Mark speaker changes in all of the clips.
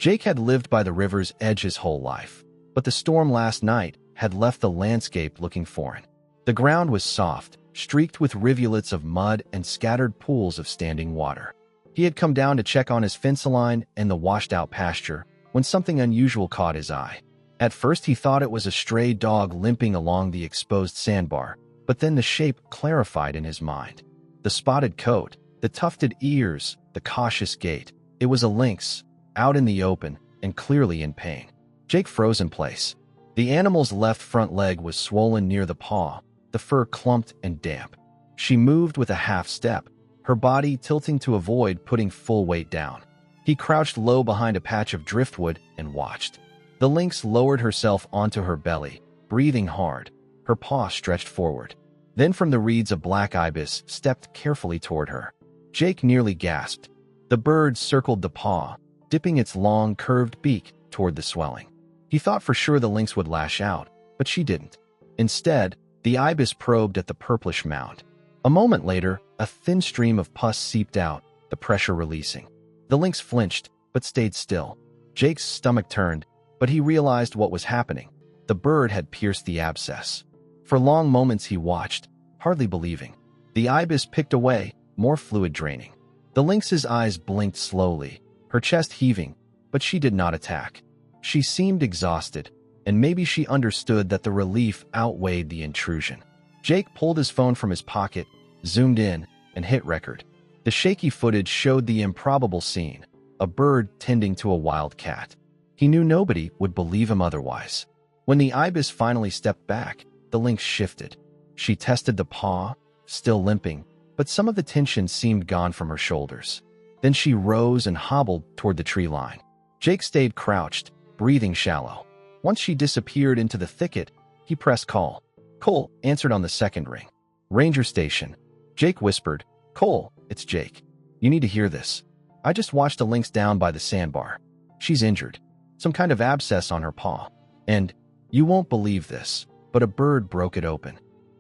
Speaker 1: Jake had lived by the river's edge his whole life, but the storm last night had left the landscape looking foreign. The ground was soft, streaked with rivulets of mud and scattered pools of standing water. He had come down to check on his fence line and the washed-out pasture when something unusual caught his eye. At first he thought it was a stray dog limping along the exposed sandbar, but then the shape clarified in his mind. The spotted coat, the tufted ears, the cautious gait. It was a lynx, out in the open and clearly in pain. Jake froze in place. The animal's left front leg was swollen near the paw, the fur clumped and damp. She moved with a half step, her body tilting to avoid putting full weight down. He crouched low behind a patch of driftwood and watched. The lynx lowered herself onto her belly, breathing hard, her paw stretched forward. Then from the reeds a black ibis stepped carefully toward her. Jake nearly gasped. The bird circled the paw, dipping its long, curved beak toward the swelling. He thought for sure the lynx would lash out, but she didn't. Instead, the ibis probed at the purplish mound. A moment later, a thin stream of pus seeped out, the pressure releasing. The lynx flinched, but stayed still. Jake's stomach turned, but he realized what was happening. The bird had pierced the abscess. For long moments he watched, hardly believing. The ibis picked away, more fluid draining. The lynx's eyes blinked slowly, her chest heaving, but she did not attack. She seemed exhausted, and maybe she understood that the relief outweighed the intrusion. Jake pulled his phone from his pocket, zoomed in, and hit record. The shaky footage showed the improbable scene, a bird tending to a wild cat. He knew nobody would believe him otherwise. When the ibis finally stepped back, the lynx shifted. She tested the paw, still limping, but some of the tension seemed gone from her shoulders. Then she rose and hobbled toward the tree line. Jake stayed crouched, breathing shallow. Once she disappeared into the thicket, he pressed call. Cole answered on the second ring. Ranger station. Jake whispered, Cole, it's Jake. You need to hear this. I just watched a lynx down by the sandbar. She's injured. Some kind of abscess on her paw. And, you won't believe this, but a bird broke it open.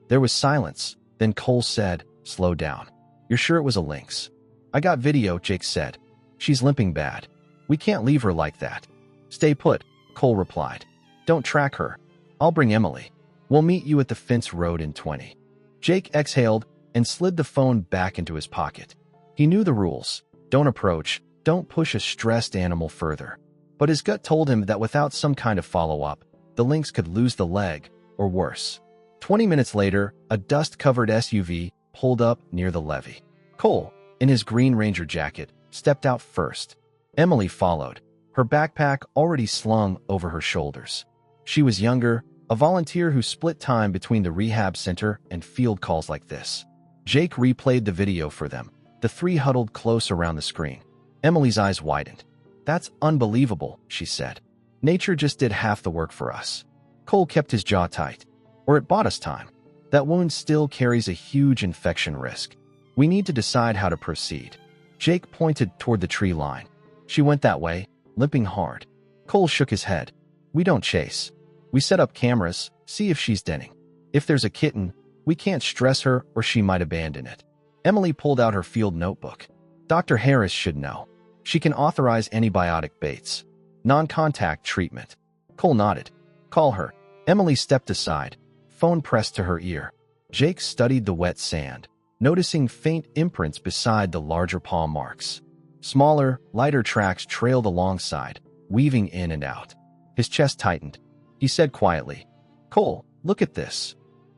Speaker 1: There was silence. Then Cole said, slow down. You're sure it was a lynx? I got video, Jake said. She's limping bad. We can't leave her like that. Stay put, Cole replied. Don't track her. I'll bring Emily. We'll meet you at the fence road in 20. Jake exhaled and slid the phone back into his pocket. He knew the rules. Don't approach, don't push a stressed animal further. But his gut told him that without some kind of follow-up, the lynx could lose the leg, or worse. 20 minutes later, a dust-covered SUV pulled up near the levee. Cole, in his green Ranger jacket, stepped out first. Emily followed, her backpack already slung over her shoulders. She was younger, a volunteer who split time between the rehab center and field calls like this. Jake replayed the video for them. The three huddled close around the screen. Emily's eyes widened. That's unbelievable, she said. Nature just did half the work for us. Cole kept his jaw tight. Or it bought us time. That wound still carries a huge infection risk. We need to decide how to proceed. Jake pointed toward the tree line. She went that way, limping hard. Cole shook his head. We don't chase. We set up cameras, see if she's denning. If there's a kitten, we can't stress her or she might abandon it. Emily pulled out her field notebook. Dr. Harris should know. She can authorize antibiotic baits. Non-contact treatment. Cole nodded. Call her. Emily stepped aside, phone pressed to her ear. Jake studied the wet sand, noticing faint imprints beside the larger paw marks. Smaller, lighter tracks trailed alongside, weaving in and out. His chest tightened. He said quietly, Cole, look at this.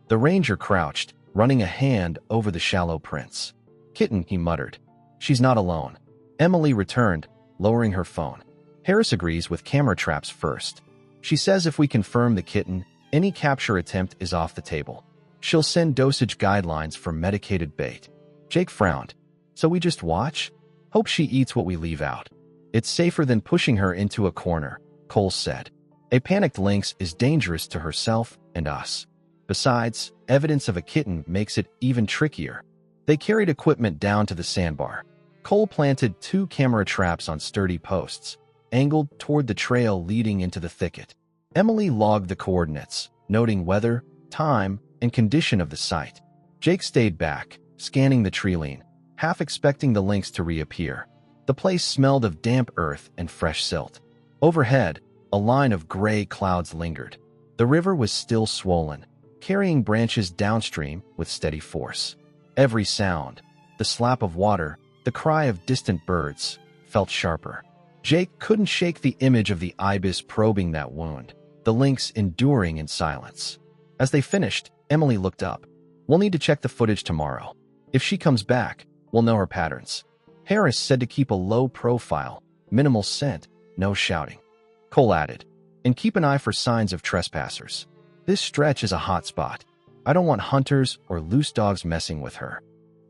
Speaker 1: The ranger crouched, running a hand over the shallow prints. Kitten, he muttered. She's not alone. Emily returned, lowering her phone. Harris agrees with camera traps first. She says if we confirm the kitten, any capture attempt is off the table. She'll send dosage guidelines for medicated bait. Jake frowned. So we just watch? Hope she eats what we leave out. It's safer than pushing her into a corner, Cole said. A panicked lynx is dangerous to herself and us. Besides, evidence of a kitten makes it even trickier. They carried equipment down to the sandbar. Cole planted 2 camera traps on sturdy posts, angled toward the trail leading into the thicket. Emily logged the coordinates, noting weather, time, and condition of the site. Jake stayed back, scanning the tree line, half expecting the lynx to reappear. The place smelled of damp earth and fresh silt. Overhead, a line of gray clouds lingered. The river was still swollen, carrying branches downstream with steady force. Every sound, the slap of water, the cry of distant birds, felt sharper. Jake couldn't shake the image of the ibis probing that wound, the lynx enduring in silence. As they finished, Emily looked up. "We'll need to check the footage tomorrow. If she comes back, we'll know her patterns." Harris said to keep a low profile, minimal scent, no shouting. Cole added, "And keep an eye for signs of trespassers. This stretch is a hot spot. I don't want hunters or loose dogs messing with her."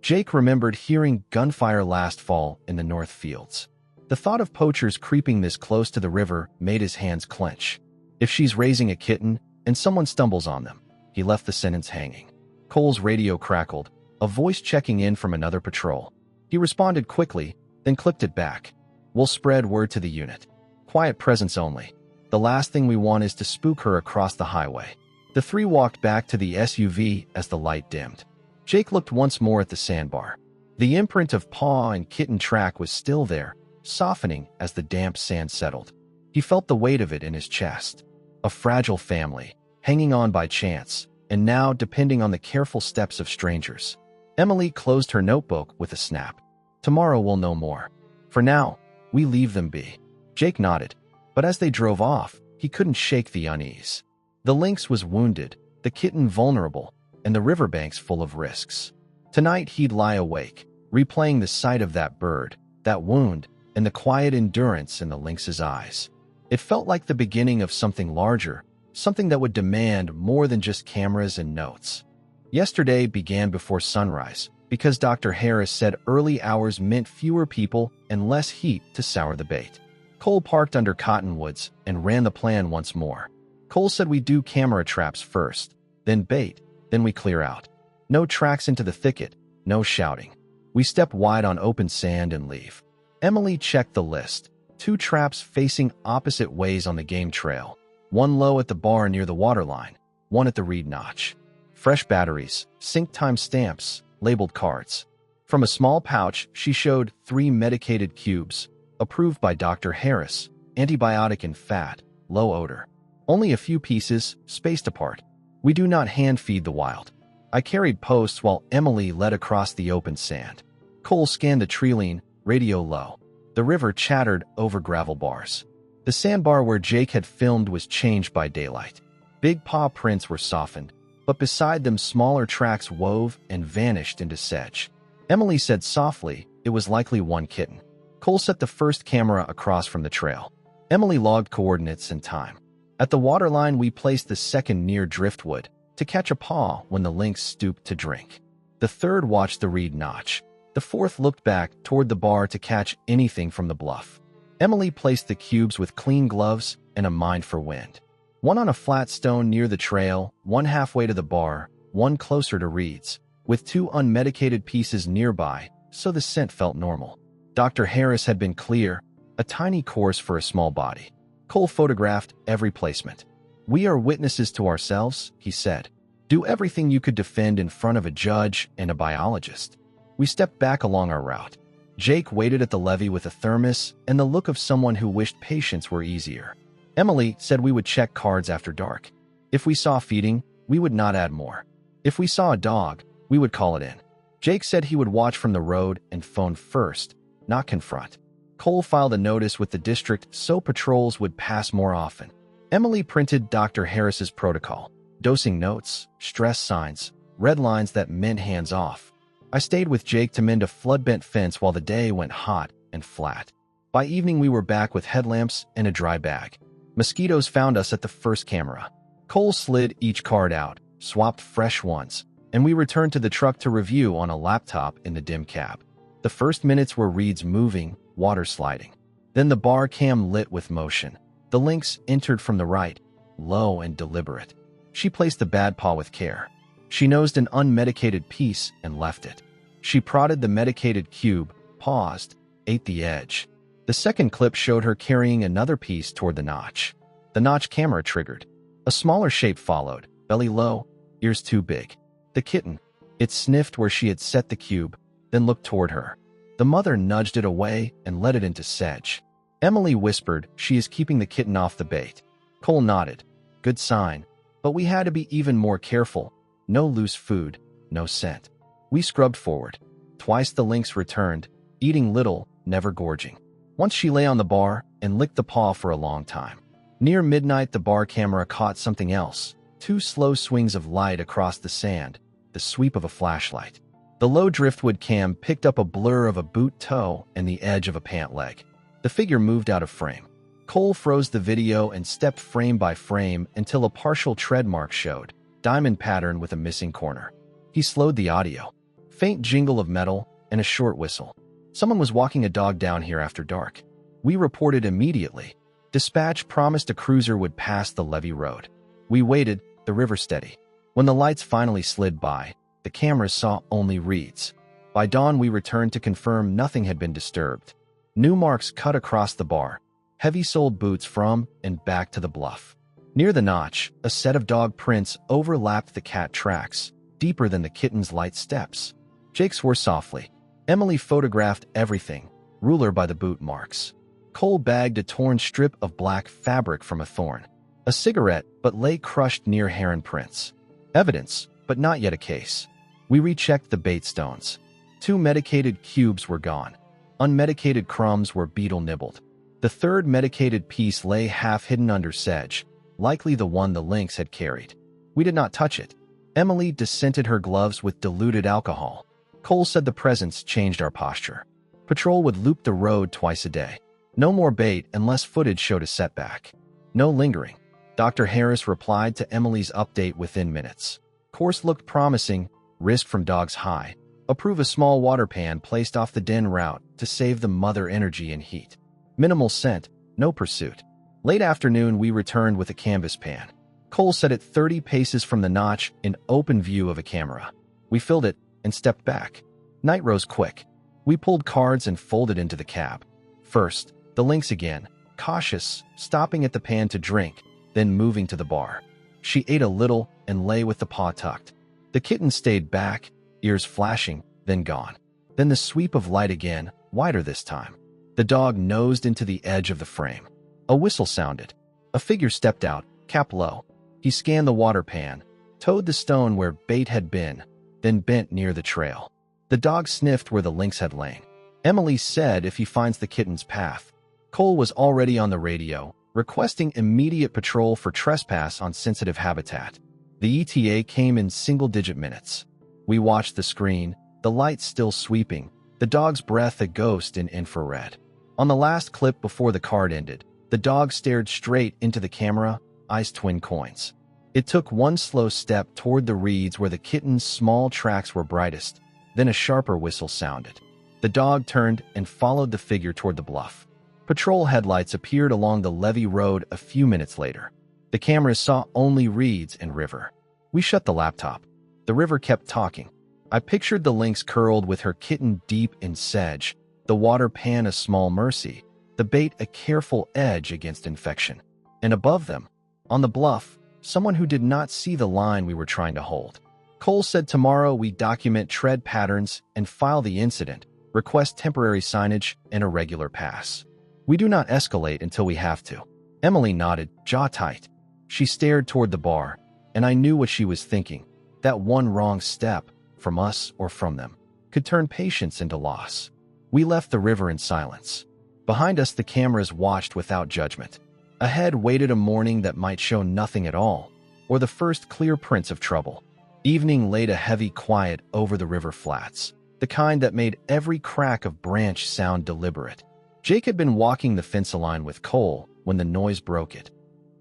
Speaker 1: Jake remembered hearing gunfire last fall in the North Fields. The thought of poachers creeping this close to the river made his hands clench. If she's raising a kitten and someone stumbles on them, he left the sentence hanging. Cole's radio crackled, a voice checking in from another patrol. He responded quickly, then clicked it back. "We'll spread word to the unit. Quiet presence only. The last thing we want is to spook her across the highway." The three walked back to the SUV as the light dimmed. Jake looked once more at the sandbar. The imprint of paw and kitten track was still there, softening as the damp sand settled. He felt the weight of it in his chest. A fragile family, hanging on by chance, and now depending on the careful steps of strangers. Emily closed her notebook with a snap. "Tomorrow we'll know more. For now, we leave them be." Jake nodded, but as they drove off, he couldn't shake the unease. The lynx was wounded, the kitten vulnerable, and the riverbanks full of risks. Tonight he'd lie awake, replaying the sight of that bird, that wound, and the quiet endurance in the lynx's eyes. It felt like the beginning of something larger, something that would demand more than just cameras and notes. Yesterday began before sunrise, because Dr. Harris said early hours meant fewer people and less heat to sour the bait. Cole parked under cottonwoods and ran the plan once more. Cole said we do camera traps first, then bait, then we clear out. No tracks into the thicket, no shouting. We step wide on open sand and leave. Emily checked the list. 2 traps facing opposite ways on the game trail. 1 low at the bar near the waterline, 1 at the reed notch. Fresh batteries, sync time stamps, labeled cards. From a small pouch, she showed 3 medicated cubes, approved by Dr. Harris, antibiotic and fat, low odor. Only a few pieces, spaced apart. We do not hand feed the wild. I carried posts while Emily led across the open sand. Cole scanned the treeline, radio low. The river chattered over gravel bars. The sandbar where Jake had filmed was changed by daylight. Big paw prints were softened, but beside them smaller tracks wove and vanished into sedge. Emily said softly it was likely 1 kitten. Cole set the first camera across from the trail. Emily logged coordinates and time. At the waterline we placed the second near driftwood to catch a paw when the lynx stooped to drink. The third watched the reed notch. The fourth looked back toward the bar to catch anything from the bluff. Emily placed the cubes with clean gloves and a mind for wind. 1 on a flat stone near the trail, 1 halfway to the bar, 1 closer to reeds, with 2 unmedicated pieces nearby, so the scent felt normal. Dr. Harris had been clear, a tiny course for a small body. Cole photographed every placement. "We are witnesses to ourselves," he said. "Do everything you could defend in front of a judge and a biologist." We stepped back along our route. Jake waited at the levee with a thermos and the look of someone who wished patience were easier. Emily said we would check cards after dark. If we saw feeding, we would not add more. If we saw a dog, we would call it in. Jake said he would watch from the road and phone first, not confront. Cole filed a notice with the district so patrols would pass more often. Emily printed Dr. Harris's protocol, dosing notes, stress signs, red lines that meant hands off. I stayed with Jake to mend a flood-bent fence while the day went hot and flat. By evening we were back with headlamps and a dry bag. Mosquitoes found us at the first camera. Cole slid each card out, swapped fresh ones, and we returned to the truck to review on a laptop in the dim cab. The first minutes were reeds moving, water sliding. Then the bar cam lit with motion. The lynx entered from the right, low and deliberate. She placed the bad paw with care. She nosed an unmedicated piece and left it. She prodded the medicated cube, paused, ate the edge. The second clip showed her carrying another piece toward the notch. The notch camera triggered. A smaller shape followed, belly low, ears too big. The kitten. It sniffed where she had set the cube, then looked toward her. The mother nudged it away and led it into sedge. Emily whispered, "She is keeping the kitten off the bait." Cole nodded. "Good sign. But we had to be even more careful. No loose food, no scent." We scrubbed forward. Twice the lynx returned, eating little, never gorging. Once she lay on the bar and licked the paw for a long time. Near midnight, the bar camera caught something else. 2 slow swings of light across the sand, the sweep of a flashlight. The low driftwood cam picked up a blur of a boot toe and the edge of a pant leg. The figure moved out of frame. Cole froze the video and stepped frame by frame until a partial tread mark showed, diamond pattern with a missing corner. He slowed the audio. Faint jingle of metal and a short whistle. Someone was walking a dog down here after dark. We reported immediately. Dispatch promised a cruiser would pass the levee road. We waited, the river steady. When the lights finally slid by, the cameras saw only reeds. By dawn, we returned to confirm nothing had been disturbed. New marks cut across the bar, heavy-soled boots from and back to the bluff. Near the notch, a set of dog prints overlapped the cat tracks, deeper than the kitten's light steps. Jake swore softly. Emily photographed everything, ruler by the boot marks. Cole bagged a torn strip of black fabric from a thorn. A cigarette, but lay crushed near heron prints. Evidence, but not yet a case. We rechecked the bait stones. 2 medicated cubes were gone. Unmedicated crumbs were beetle nibbled. The 3rd medicated piece lay half hidden under sedge, likely the one the lynx had carried. We did not touch it. Emily descented her gloves with diluted alcohol. Cole said the presence changed our posture. Patrol would loop the road twice a day. No more bait unless footage showed a setback. No lingering. Dr. Harris replied to Emily's update within minutes. Course looked promising, risk from dogs high. Approve a small water pan placed off the den route to save the mother energy and heat. Minimal scent, no pursuit. Late afternoon, we returned with a canvas pan. Cole set it 30 paces from the notch in open view of a camera. We filled it and stepped back. Night rose quick. We pulled cards and folded into the cab. First, the lynx again, cautious, stopping at the pan to drink, then moving to the bar. She ate a little and lay with the paw tucked. The kitten stayed back, ears flashing, then gone. Then the sweep of light again, wider this time. The dog nosed into the edge of the frame. A whistle sounded. A figure stepped out, cap low. He scanned the water pan, toed the stone where bait had been, then bent near the trail. The dog sniffed where the lynx had lain. Emily said if he finds the kitten's path. Cole was already on the radio, requesting immediate patrol for trespass on sensitive habitat. The ETA came in single-digit minutes. We watched the screen, the lights still sweeping, the dog's breath a ghost in infrared. On the last clip before the card ended, the dog stared straight into the camera, eyes twin coins. It took one slow step toward the reeds where the kitten's small tracks were brightest, then a sharper whistle sounded. The dog turned and followed the figure toward the bluff. Patrol headlights appeared along the levee road a few minutes later. The cameras saw only reeds and river. We shut the laptop. The river kept talking. I pictured the lynx curled with her kitten deep in sedge, the water pan a small mercy, the bait a careful edge against infection. And above them, on the bluff, someone who did not see the line we were trying to hold. Cole said tomorrow we document tread patterns and file the incident, request temporary signage and a regular pass. We do not escalate until we have to. Emily nodded, jaw tight. She stared toward the bar, and I knew what she was thinking. That one wrong step, from us or from them, could turn patience into loss. We left the river in silence. Behind us, the cameras watched without judgment. Ahead waited a morning that might show nothing at all, or the first clear prints of trouble. Evening laid a heavy quiet over the river flats, the kind that made every crack of branch sound deliberate. Jake had been walking the fence line with Cole when the noise broke it.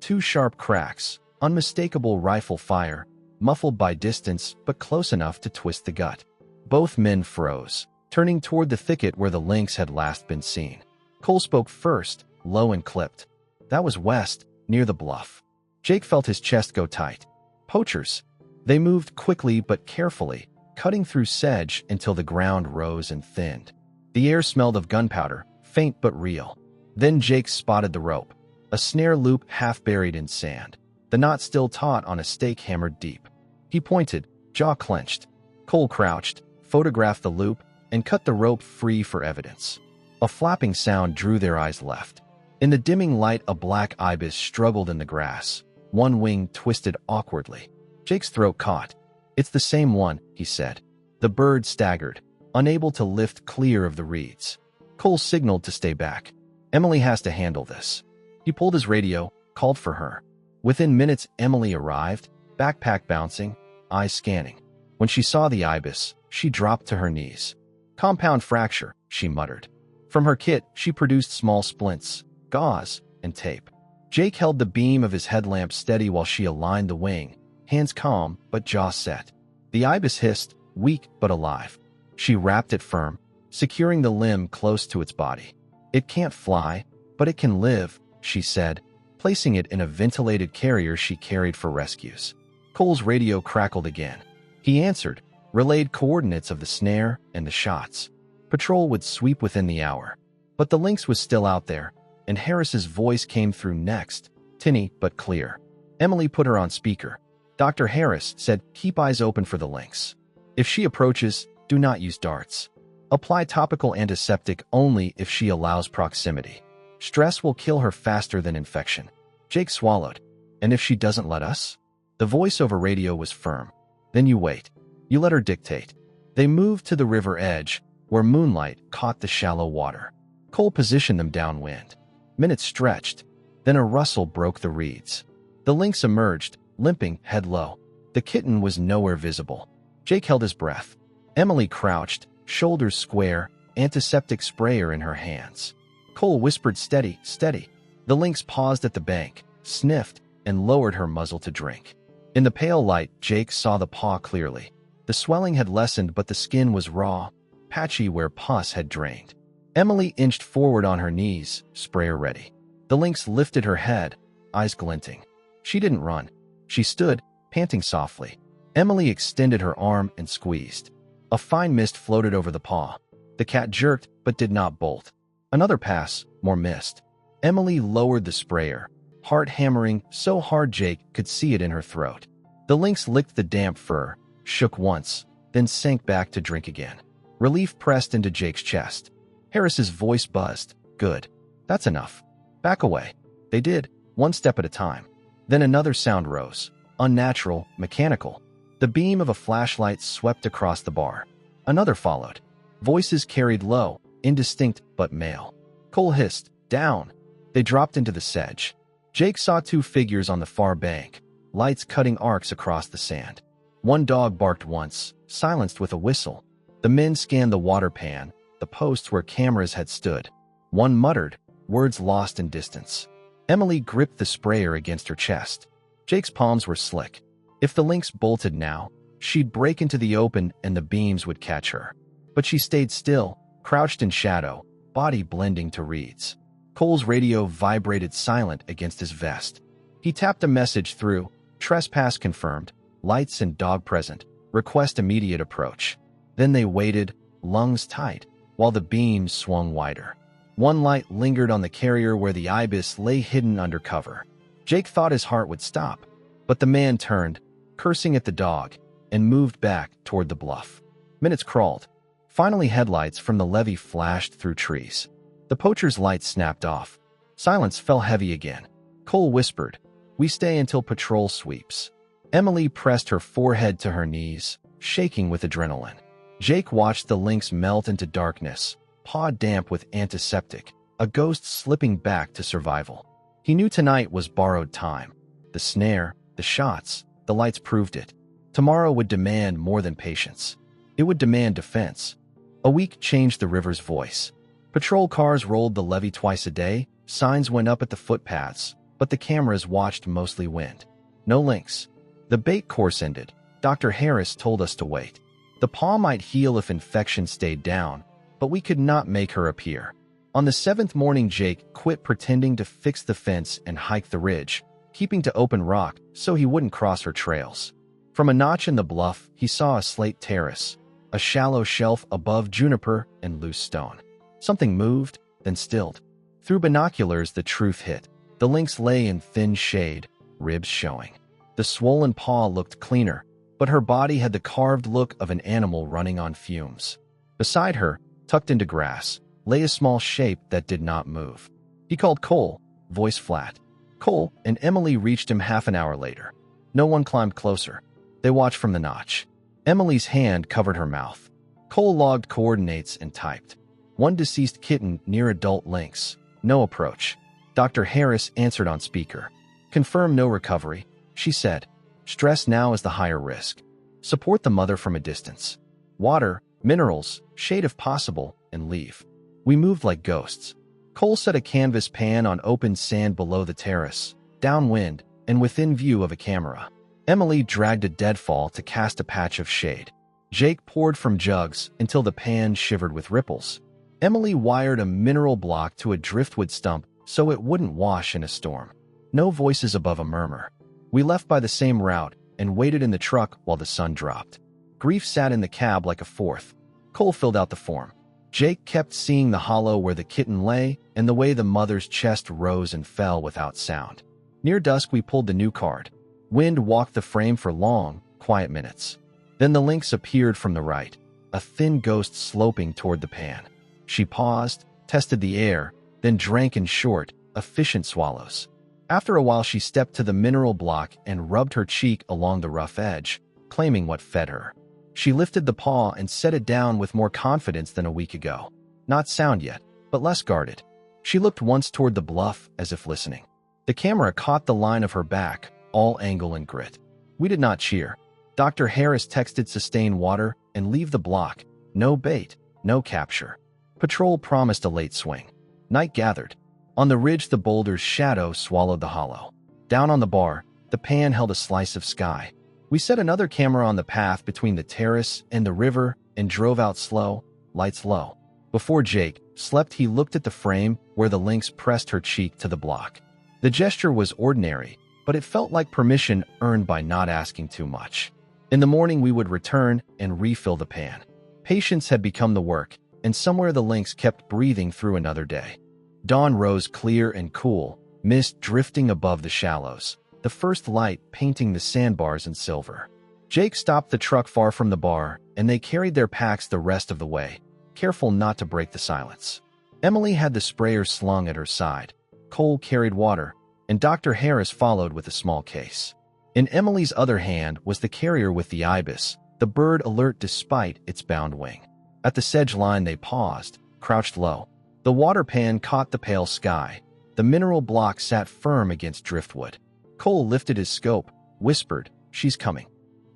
Speaker 1: 2 sharp cracks, unmistakable rifle fire, muffled by distance but close enough to twist the gut. Both men froze, turning toward the thicket where the lynx had last been seen. Cole spoke first, low and clipped. That was west, near the bluff. Jake felt his chest go tight. Poachers. They moved quickly but carefully, cutting through sedge until the ground rose and thinned. The air smelled of gunpowder, faint but real. Then Jake spotted the rope, a snare loop half buried in sand, the knot still taut on a stake hammered deep. He pointed, jaw clenched. Cole crouched, photographed the loop, and cut the rope free for evidence. A flapping sound drew their eyes left. In the dimming light, a black ibis struggled in the grass, one wing twisted awkwardly. Jake's throat caught. "It's the same one," he said. The bird staggered, unable to lift clear of the reeds. Cole signaled to stay back. "Emily has to handle this." He pulled his radio, called for her. Within minutes, Emily arrived, backpack bouncing, eyes scanning. When she saw the ibis, she dropped to her knees. "Compound fracture," she muttered. From her kit, she produced small splints, gauze, and tape. Jake held the beam of his headlamp steady while she aligned the wing, hands calm but jaw set. The ibis hissed, weak but alive. She wrapped it firm, securing the limb close to its body. "It can't fly, but it can live," she said, placing it in a ventilated carrier she carried for rescues. Cole's radio crackled again. He answered, relayed coordinates of the snare and the shots. Patrol would sweep within the hour. But the lynx was still out there, and Harris's voice came through next, tinny but clear. Emily put her on speaker. Dr. Harris said, "Keep eyes open for the lynx. If she approaches, do not use darts. Apply topical antiseptic only if she allows proximity. Stress will kill her faster than infection." Jake swallowed. "And if she doesn't let us?" The voice over radio was firm. "Then you wait. You let her dictate." They moved to the river edge, where moonlight caught the shallow water. Cole positioned them downwind. Minutes stretched. Then a rustle broke the reeds. The lynx emerged, limping, head low. The kitten was nowhere visible. Jake held his breath. Emily crouched, shoulders square, antiseptic sprayer in her hands. Cole whispered, "Steady, steady." The lynx paused at the bank, sniffed, and lowered her muzzle to drink. In the pale light, Jake saw the paw clearly. The swelling had lessened, but the skin was raw, patchy where pus had drained. Emily inched forward on her knees, sprayer ready. The lynx lifted her head, eyes glinting. She didn't run. She stood, panting softly. Emily extended her arm and squeezed. A fine mist floated over the paw. The cat jerked, but did not bolt. Another pass, more mist. Emily lowered the sprayer, heart hammering so hard Jake could see it in her throat. The lynx licked the damp fur, shook once, then sank back to drink again. Relief pressed into Jake's chest. Harris's voice buzzed. "Good. That's enough. Back away." They did, one step at a time. Then another sound rose, unnatural, mechanical. The beam of a flashlight swept across the bar. Another followed. Voices carried low, indistinct but male. Cole hissed, "Down." They dropped into the sedge. Jake saw two figures on the far bank, lights cutting arcs across the sand. One dog barked once, silenced with a whistle. The men scanned the water pan, the posts where cameras had stood. One muttered, words lost in distance. Emily gripped the sprayer against her chest. Jake's palms were slick. If the lynx bolted now, she'd break into the open and the beams would catch her. But she stayed still, crouched in shadow, body blending to reeds. Cole's radio vibrated silent against his vest. He tapped a message through, "Trespass confirmed, lights and dog present, request immediate approach." Then they waited, lungs tight, while the beams swung wider. One light lingered on the carrier where the ibis lay hidden under cover. Jake thought his heart would stop, but the man turned, cursing at the dog, and moved back toward the bluff. Minutes crawled. Finally, headlights from the levee flashed through trees. The poacher's lights snapped off. Silence fell heavy again. Cole whispered, "We stay until patrol sweeps." Emily pressed her forehead to her knees, shaking with adrenaline. Jake watched the lynx melt into darkness, paw damp with antiseptic, a ghost slipping back to survival. He knew tonight was borrowed time. The snare, the shots, the lights proved it. Tomorrow would demand more than patience. It would demand defense. A week changed the river's voice. Patrol cars rolled the levee twice a day, signs went up at the footpaths, but the cameras watched mostly wind. No lynx. The bait course ended. Dr. Harris told us to wait. The paw might heal if infection stayed down, but we could not make her appear. On the seventh morning, Jake quit pretending to fix the fence and hike the ridge, keeping to open rock so he wouldn't cross her trails. From a notch in the bluff, he saw a slate terrace, a shallow shelf above juniper and loose stone. Something moved, then stilled. Through binoculars, the truth hit. The lynx lay in thin shade, ribs showing. The swollen paw looked cleaner, but her body had the carved look of an animal running on fumes. Beside her, tucked into grass, lay a small shape that did not move. He called Cole, voice flat. Cole and Emily reached him half an hour later. No one climbed closer. They watched from the notch. Emily's hand covered her mouth. Cole logged coordinates and typed. One deceased kitten near adult lynx. No approach. Dr. Harris answered on speaker. Confirm no recovery, she said. Stress now is the higher risk. Support the mother from a distance. Water, minerals, shade if possible, and leave. We moved like ghosts. Cole set a canvas pan on open sand below the terrace, downwind, and within view of a camera. Emily dragged a deadfall to cast a patch of shade. Jake poured from jugs until the pan shivered with ripples. Emily wired a mineral block to a driftwood stump so it wouldn't wash in a storm. No voices above a murmur. We left by the same route and waited in the truck while the sun dropped. Grief sat in the cab like a fourth. Cole filled out the form. Jake kept seeing the hollow where the kitten lay and the way the mother's chest rose and fell without sound. Near dusk, we pulled the new card. Wind walked the frame for long, quiet minutes. Then the lynx appeared from the right, a thin ghost sloping toward the pan. She paused, tested the air, then drank in short, efficient swallows. After a while, she stepped to the mineral block and rubbed her cheek along the rough edge, claiming what fed her. She lifted the paw and set it down with more confidence than a week ago. Not sound yet, but less guarded. She looked once toward the bluff as if listening. The camera caught the line of her back, all angle and grit. We did not cheer. Dr. Harris texted sustain water and leave the block. No bait, no capture. Patrol promised a late swing. Night gathered. On the ridge, the boulder's shadow swallowed the hollow. Down on the bar, the pan held a slice of sky. We set another camera on the path between the terrace and the river and drove out slow, lights low. Before Jake slept, he looked at the frame where the lynx pressed her cheek to the block. The gesture was ordinary, but it felt like permission earned by not asking too much. In the morning, we would return and refill the pan. Patience had become the work, and somewhere the lynx kept breathing through another day. Dawn rose clear and cool, mist drifting above the shallows, the first light painting the sandbars in silver. Jake stopped the truck far from the bar, and they carried their packs the rest of the way, careful not to break the silence. Emily had the sprayer slung at her side. Cole carried water, and Dr. Harris followed with a small case. In Emily's other hand was the carrier with the ibis, the bird alert despite its bound wing. At the sedge line, they paused, crouched low. The water pan caught the pale sky. The mineral block sat firm against driftwood. Cole lifted his scope, whispered, "She's coming."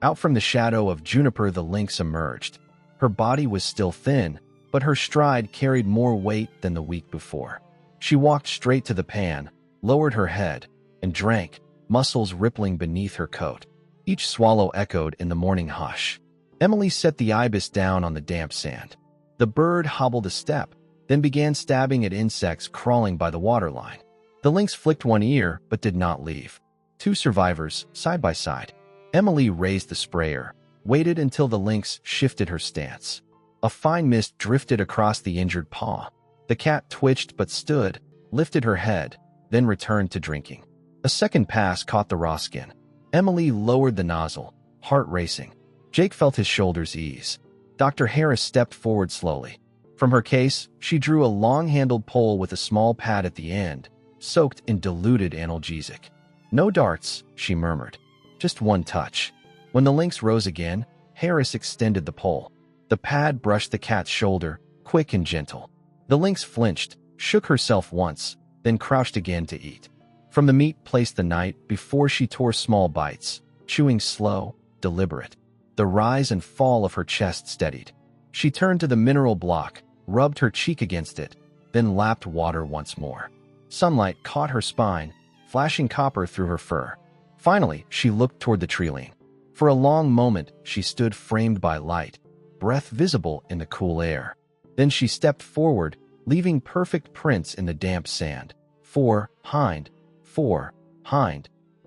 Speaker 1: Out from the shadow of juniper, the lynx emerged. Her body was still thin, but her stride carried more weight than the week before. She walked straight to the pan, lowered her head, and drank, muscles rippling beneath her coat. Each swallow echoed in the morning hush. Emily set the ibis down on the damp sand. The bird hobbled a step, then began stabbing at insects crawling by the waterline. The lynx flicked one ear but did not leave. Two survivors, side by side. Emily raised the sprayer, waited until the lynx shifted her stance. A fine mist drifted across the injured paw. The cat twitched but stood, lifted her head, then returned to drinking. A second pass caught the raw skin. Emily lowered the nozzle, heart racing. Jake felt his shoulders ease. Dr. Harris stepped forward slowly. From her case, she drew a long-handled pole with a small pad at the end, soaked in diluted analgesic. "No darts," she murmured. "Just one touch." When the lynx rose again, Harris extended the pole. The pad brushed the cat's shoulder, quick and gentle. The lynx flinched, shook herself once, then crouched again to eat. From the meat placed the night before, she tore small bites, chewing slow, deliberate. The rise and fall of her chest steadied. She turned to the mineral block, rubbed her cheek against it, then lapped water once more. Sunlight caught her spine, flashing copper through her fur. Finally, she looked toward the treeline. For a long moment, she stood framed by light, breath visible in the cool air. Then she stepped forward, leaving perfect prints in the damp sand. Fore, hind,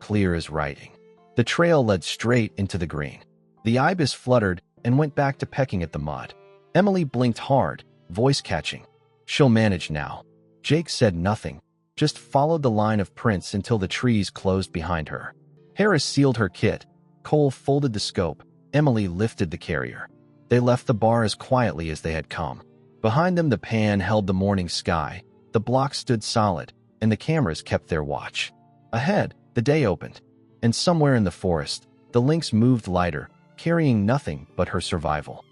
Speaker 1: clear as writing. The trail led straight into the green. The ibis fluttered and went back to pecking at the mud. Emily blinked hard, voice catching. "She'll manage now." Jake said nothing, just followed the line of prints until the trees closed behind her. Harris sealed her kit. Cole folded the scope. Emily lifted the carrier. They left the bar as quietly as they had come. Behind them, the pan held the morning sky, The block stood solid, and the cameras kept their watch. Ahead, the day opened, and somewhere in the forest, the lynx moved lighter, carrying nothing but her survival.